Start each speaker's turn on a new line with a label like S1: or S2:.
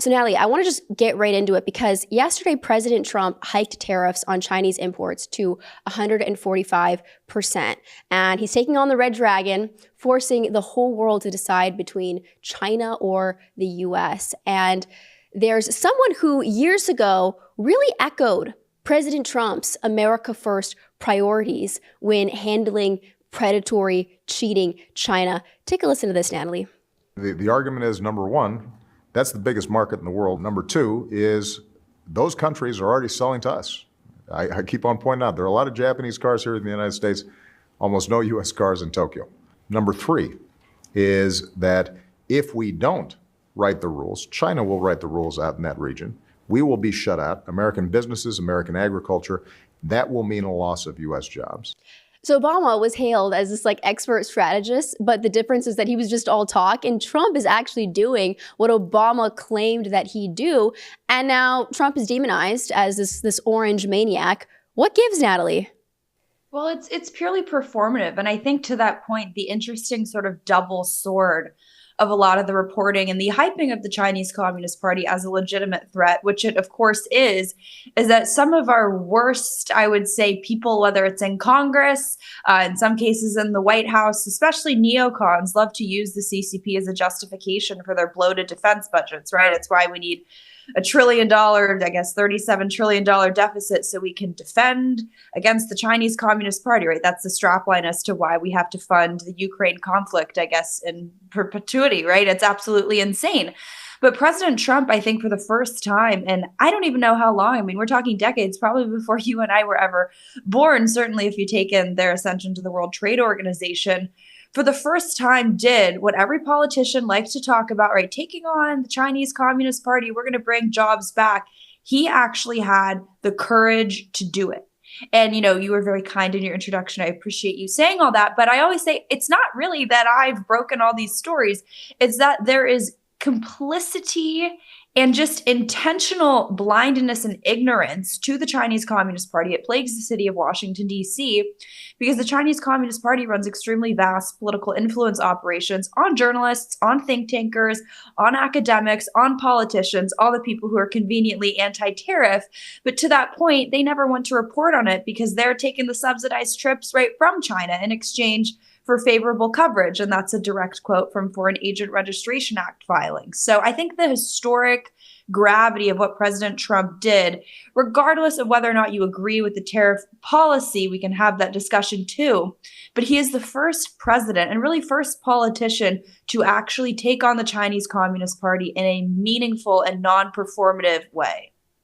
S1: So, Natalie, I want to just get right into it because yesterday, President Trump hiked tariffs on Chinese imports to 145%. And he's taking on the red dragon, forcing the whole world to decide between China or the US. And there's someone who years ago really echoed President Trump's America First priorities when handling predatory, cheating China. Take a listen to this, Natalie.
S2: The argument is, number one, that's the biggest market in the world. Number two is those countries are already selling to us. I keep on pointing out there are a lot of Japanese cars here in the United States, almost no U.S. cars in Tokyo. Number three is that if we don't write the rules, China will write the rules out in that region. We will be shut out. American businesses, American agriculture, that will mean a loss of U.S. jobs.
S1: So Obama was hailed as this expert strategist, but the difference is that he was just all talk, and Trump is actually doing what Obama claimed that he'd do. And now Trump is demonized as this orange maniac. What gives, Natalie?
S3: Well, it's purely performative. And I think to that point, the interesting sort of double sword of a lot of the reporting and the hyping of the Chinese Communist Party as a legitimate threat, which it of course is that some of our worst, I would say, people, whether it's in Congress, in some cases in the White House, especially neocons, love to use the CCP as a justification for their bloated defense budgets, right? It's why we need $1 trillion, I guess $37 trillion deficit so we can defend against the Chinese Communist Party, right? That's the strapline as to why we have to fund the Ukraine conflict, I guess, in perpetuity, right? It's absolutely insane. But President Trump, I think for the first time, and I don't even know how long, I mean, we're talking decades, probably before you and I were ever born, certainly if you take in their ascension to the World Trade Organization, for the first time did what every politician likes to talk about, right? Taking on the Chinese Communist Party, we're going to bring jobs back. He actually had the courage to do it. And, you were very kind in your introduction. I appreciate you saying all that. But I always say it's not really that I've broken all these stories. It's that there is complicity and just intentional blindness and ignorance to the Chinese Communist Party. It plagues the city of Washington, D.C., because the Chinese Communist Party runs extremely vast political influence operations on journalists, on think tankers, on academics, on politicians, all the people who are conveniently anti-tariff. But to that point, they never want to report on it because they're taking the subsidized trips right from China in exchange for favorable coverage. And that's a direct quote from Foreign Agent Registration Act filings. So I think the historic gravity of what President Trump did, regardless of whether or not you agree with the tariff policy, we can have that discussion too. But he is the first president and really first politician to actually take on the Chinese Communist Party in a meaningful and non-performative way.